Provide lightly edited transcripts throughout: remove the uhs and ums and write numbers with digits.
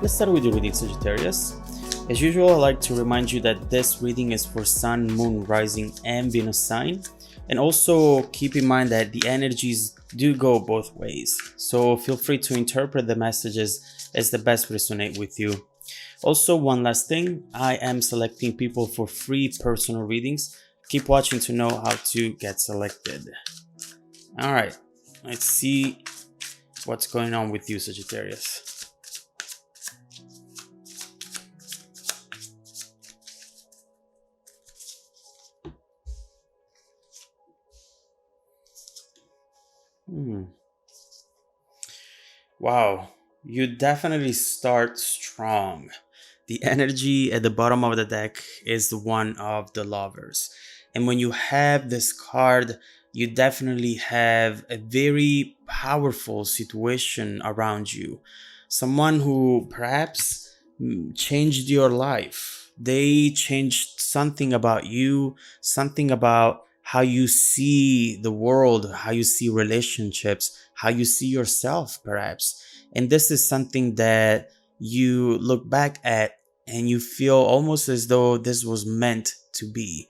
Let's start with your reading, Sagittarius. As usual, I like to remind you that this reading is for Sun, Moon, Rising, and Venus sign. And also keep in mind that the energies do go both ways. So feel free to interpret the messages as the best resonate with you. Also, one last thing, I am selecting people for free personal readings. Keep watching to know how to get selected. All right, let's see what's going on with you, Sagittarius. Wow, you definitely start strong. The energy at the bottom of the deck is the one of the lovers. And when you have this card, you definitely have a very powerful situation around you. Someone who perhaps changed your life. They changed something about you, something about how you see the world, how you see relationships, how you see yourself, perhaps. And this is something that you look back at and you feel almost as though this was meant to be.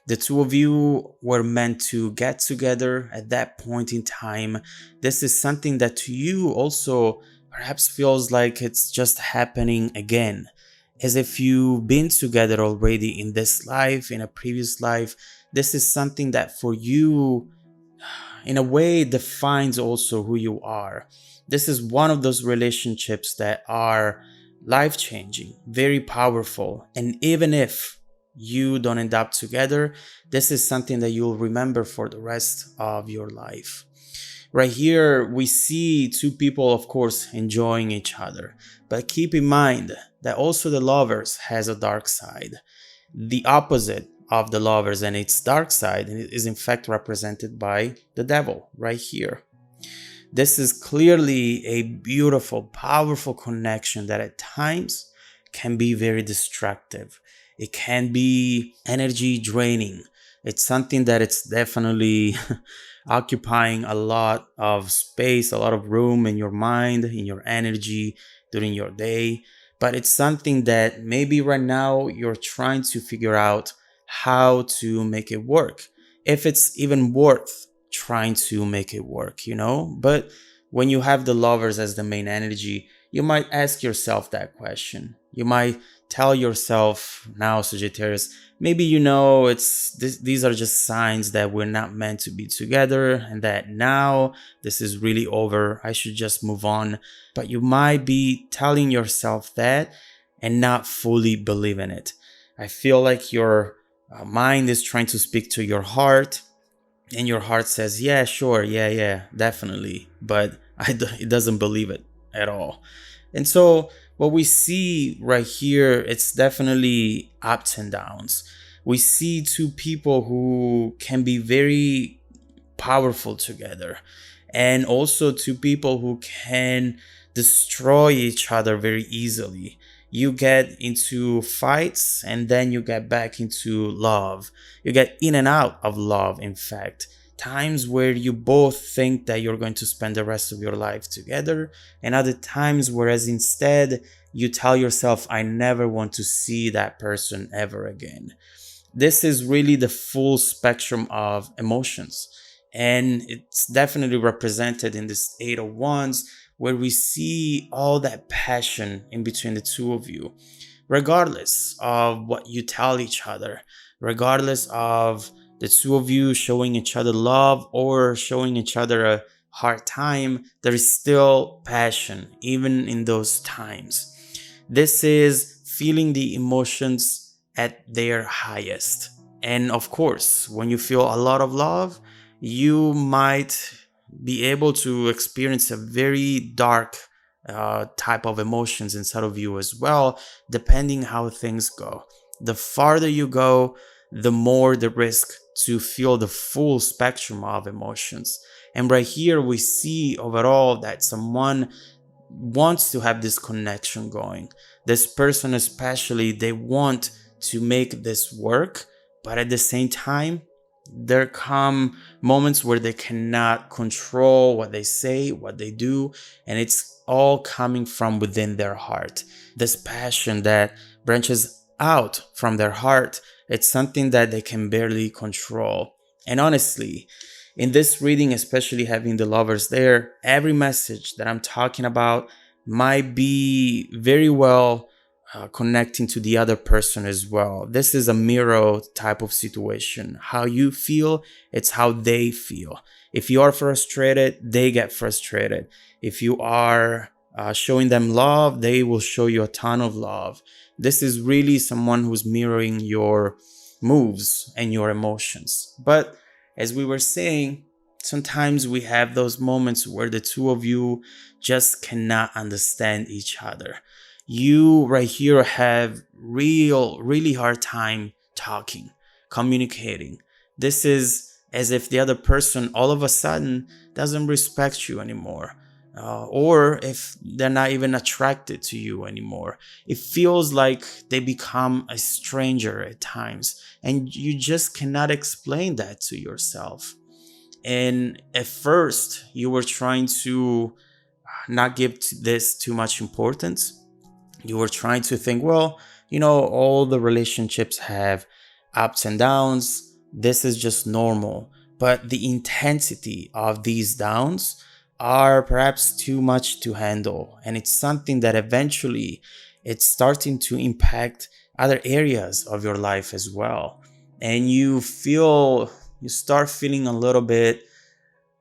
The two of you were meant to get together at that point in time. This is something that to you also perhaps feels like it's just happening again, as if you've been together already in this life, in a previous life. This is something that for you, in a way, defines also who you are. This is one of those relationships that are life-changing, very powerful. And even if you don't end up together, this is something that you'll remember for the rest of your life. Right here, we see two people, of course, enjoying each other. But keep in mind that also the lovers has a dark side. The opposite of the lovers and its dark side is in fact represented by the devil right here. This is clearly a beautiful, powerful connection that at times can be very destructive. It can be energy draining. It's something that it's definitely occupying a lot of space, a lot of room in your mind, in your energy during your day. But it's something that maybe right now you're trying to figure out how to make it work. If it's even worth trying to make it work, you know? But when you have the lovers as the main energy, you might ask yourself that question. You might tell yourself now, Sagittarius, maybe you know these are just signs that we're not meant to be together and that now this is really over. I should just move on. But you might be telling yourself that and not fully believing it. I feel like your mind is trying to speak to your heart, and your heart says, yeah, sure, yeah, definitely. But it doesn't believe it at all. And so what we see right here, it's definitely ups and downs. We see two people who can be very powerful together, and also two people who can destroy each other very easily. You get into fights and then you get back into love. You get in and out of love, in fact. Times where you both think that you're going to spend the rest of your life together, and other times whereas instead you tell yourself, I never want to see that person ever again. This is really the full spectrum of emotions, and it's definitely represented in this Eight of Wands, where we see all that passion in between the two of you, regardless of what you tell each other, regardless of the two of you showing each other love or showing each other a hard time, there is still passion, even in those times. This is feeling the emotions at their highest. And of course, when you feel a lot of love, you might be able to experience a very dark type of emotions inside of you as well, depending how things go. The farther you go, the more the risk to feel the full spectrum of emotions. And right here we see overall that someone wants to have this connection going. This person especially, they want to make this work, but at the same time, there come moments where they cannot control what they say, what they do, and it's all coming from within their heart. This passion that branches out from their heart, it's something that they can barely control. And honestly, in this reading, especially having the lovers there, every message that I'm talking about might be very well connecting to the other person as well. This is a mirror type of situation. How you feel, it's how they feel. If you are frustrated, they get frustrated. If you are showing them love, they will show you a ton of love. This is really someone who's mirroring your moves and your emotions. But as we were saying, sometimes we have those moments where the two of you just cannot understand each other. You right here have really hard time talking, communicating. This is as if the other person all of a sudden doesn't respect you anymore. Or if they're not even attracted to you anymore. It feels like they become a stranger at times, and you just cannot explain that to yourself. And at first, you were trying to not give this too much importance. You were trying to think, well, all the relationships have ups and downs. This is just normal. But the intensity of these downs are perhaps too much to handle. And it's something that eventually it's starting to impact other areas of your life as well. And you start feeling a little bit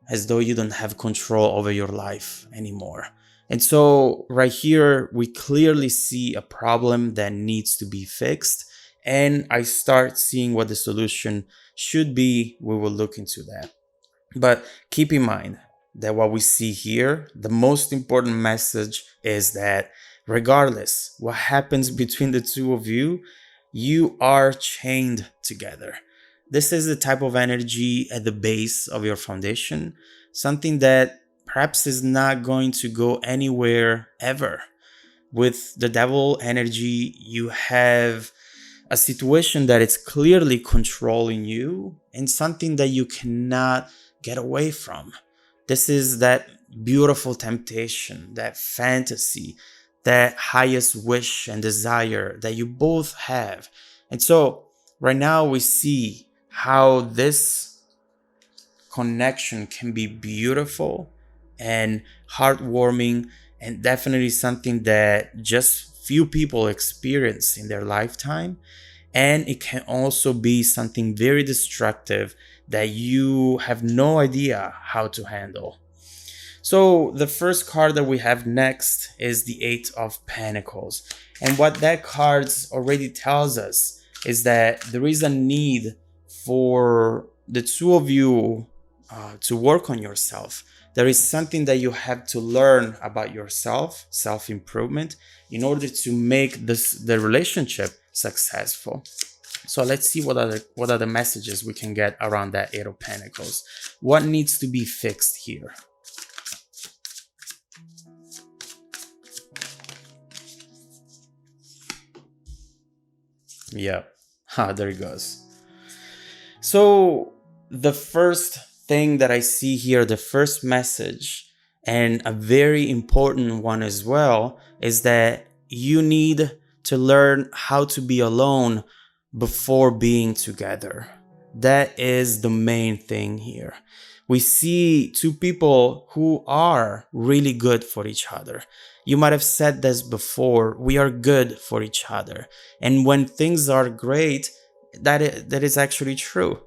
as though you don't have control over your life anymore. And so right here, we clearly see a problem that needs to be fixed. And I start seeing what the solution should be. We will look into that. But keep in mind that what we see here, the most important message is that regardless what happens between the two of you, you are chained together. This is the type of energy at the base of your foundation, something that perhaps is not going to go anywhere ever. With the devil energy, you have a situation that is clearly controlling you and something that you cannot get away from. This is that beautiful temptation, that fantasy, that highest wish and desire that you both have. And so right now we see how this connection can be beautiful and heartwarming, and definitely something that just few people experience in their lifetime. And it can also be something very destructive that you have no idea how to handle. So the first card that we have next is the Eight of Pentacles. And what that card already tells us is that there is a need for the two of you to work on yourself. There is something that you have to learn about yourself, self-improvement, in order to make the relationship successful. So let's see what are the messages we can get around that Eight of Pentacles. What needs to be fixed here? Yeah, there it goes. So the first thing that I see here, the first message, and a very important one as well, is that you need to learn how to be alone before being together. That is the main thing here. We see two people who are really good for each other. You might have said this before, we are good for each other. And when things are great, that is actually true.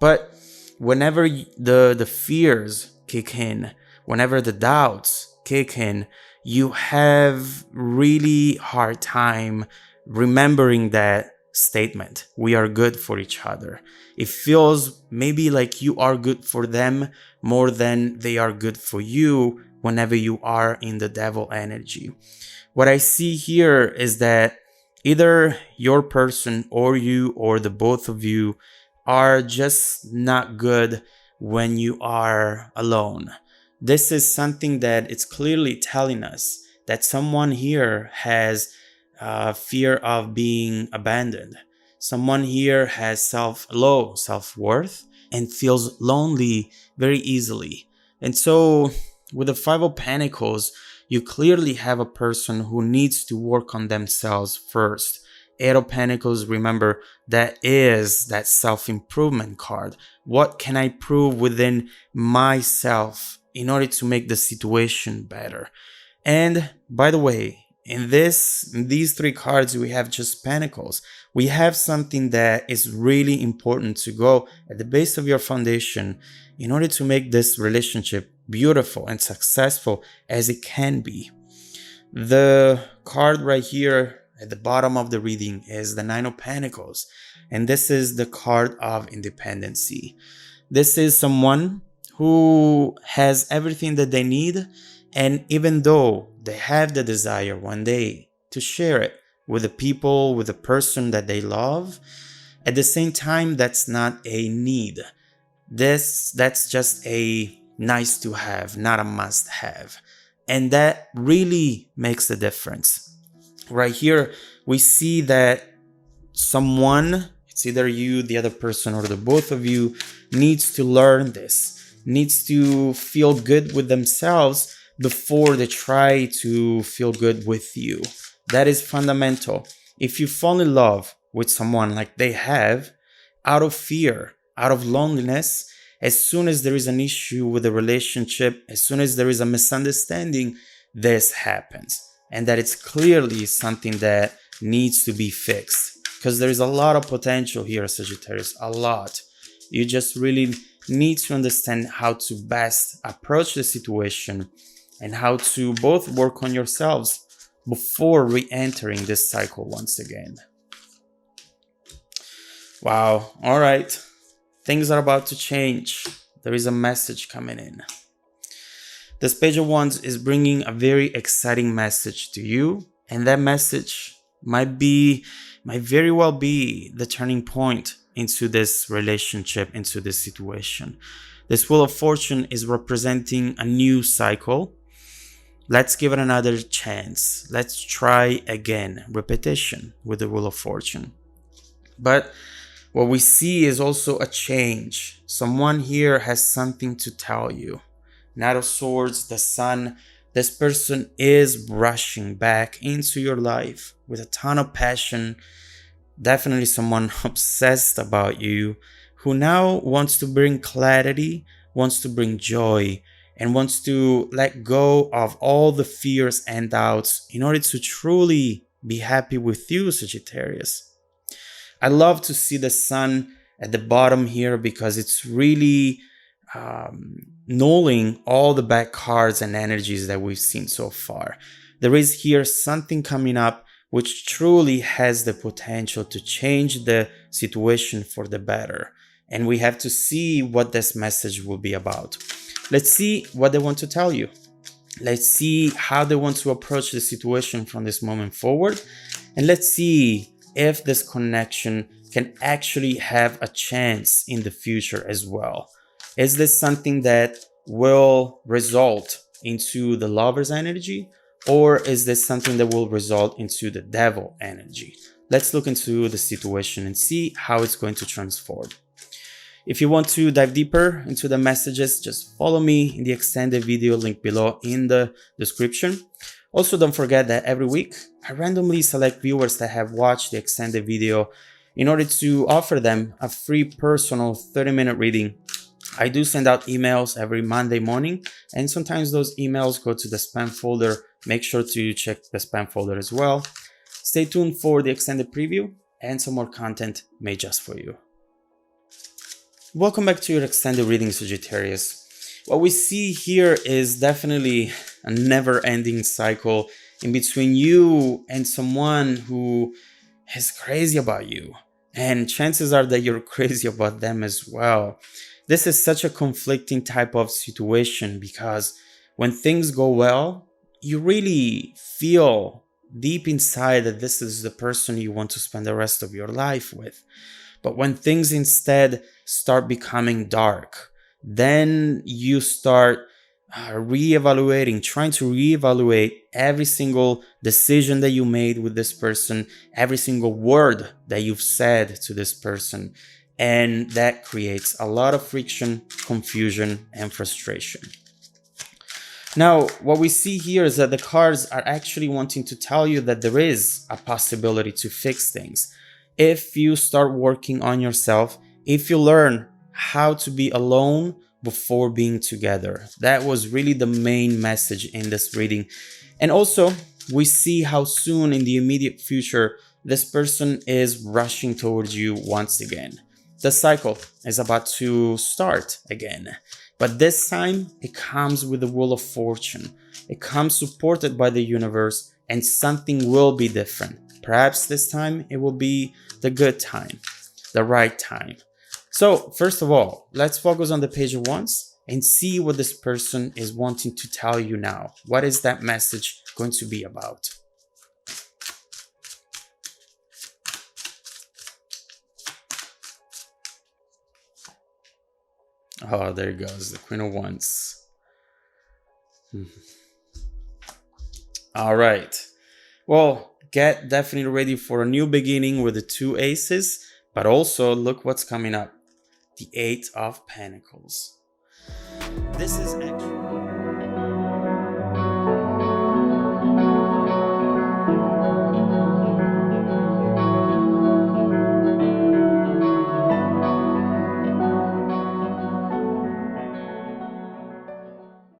But whenever the fears kick in, whenever the doubts kick in, you have really hard time remembering that statement. We are good for each other. It feels maybe like you are good for them more than they are good for you whenever you are in the devil energy. What I see here is that either your person or you or the both of you are just not good when you are alone. This is something that it's clearly telling us that someone here has fear of being abandoned. Someone here has low self-worth and feels lonely very easily. And so with the Five of Pentacles, You clearly have a person who needs to work on themselves first. Eight of Pentacles, remember, that is that self-improvement card. What can I prove within myself in order to make the situation better? And by the way, in these three cards, we have just Pentacles. We have something that is really important to go at the base of your foundation in order to make this relationship beautiful and successful as it can be. The card right here at the bottom of the reading is the Nine of Pentacles, and this is the card of independency. This is someone who has everything that they need, and even though they have the desire one day to share it with the people, with the person that they love, at the same time, that's not a need. That's just a nice to have, not a must have. And that really makes a difference. Right here, we see that someone, it's either you, the other person, or the both of you, needs to learn this, needs to feel good with themselves before they try to feel good with you. That is fundamental. If you fall in love with someone like they have, out of fear, out of loneliness, as soon as there is an issue with a relationship, as soon as there is a misunderstanding, this happens. And that it's clearly something that needs to be fixed. Because there is a lot of potential here, Sagittarius, a lot. You just really need to understand how to best approach the situation and how to both work on yourselves before re-entering this cycle once again. Wow, all right. Things are about to change. There is a message coming in. This Page of Wands is bringing a very exciting message to you, and that message might very well be the turning point into this relationship, into this situation. This Wheel of Fortune is representing a new cycle. Let's give it another chance. Let's try again. Repetition with the Wheel of Fortune. But what we see is also a change. Someone here has something to tell you. Knight of Swords, the Sun. This person is rushing back into your life with a ton of passion. Definitely someone obsessed about you, who now wants to bring clarity, wants to bring joy, and wants to let go of all the fears and doubts in order to truly be happy with you, Sagittarius. I love to see the Sun at the bottom here because it's really nulling all the bad cards and energies that we've seen so far. There is here something coming up which truly has the potential to change the situation for the better. And we have to see what this message will be about. Let's see what they want to tell you. Let's see how they want to approach the situation from this moment forward. And let's see if this connection can actually have a chance in the future as well. Is this something that will result into the Lover's energy? Or is this something that will result into the Devil energy? Let's look into the situation and see how it's going to transform. If you want to dive deeper into the messages, just follow me in the extended video link below in the description. Also, don't forget that every week, I randomly select viewers that have watched the extended video in order to offer them a free personal 30-minute reading. I do send out emails every Monday morning, and sometimes those emails go to the spam folder. Make sure to check the spam folder as well. Stay tuned for the extended preview and some more content made just for you. Welcome back to your extended reading, Sagittarius. What we see here is definitely a never-ending cycle in between you and someone who is crazy about you. And chances are that you're crazy about them as well. This is such a conflicting type of situation because when things go well, you really feel deep inside that this is the person you want to spend the rest of your life with. But when things instead start becoming dark, then you start trying to reevaluate every single decision that you made with this person, every single word that you've said to this person. And that creates a lot of friction, confusion, and frustration. Now, what we see here is that the cards are actually wanting to tell you that there is a possibility to fix things. If you start working on yourself, if you learn how to be alone before being together. That was really the main message in this reading. And also, we see how soon in the immediate future this person is rushing towards you once again. The cycle is about to start again. But this time, it comes with the wheel of fortune. It comes supported by the universe, and something will be different. Perhaps this time it will be the good time, the right time. So, first of all, let's focus on the page at once and see what this person is wanting to tell you now. What is that message going to be about? Oh, there it goes, the Queen of Wands. All right. Well, get definitely ready for a new beginning with the 2 aces, but also look what's coming up. The 8 of Pentacles. This is actually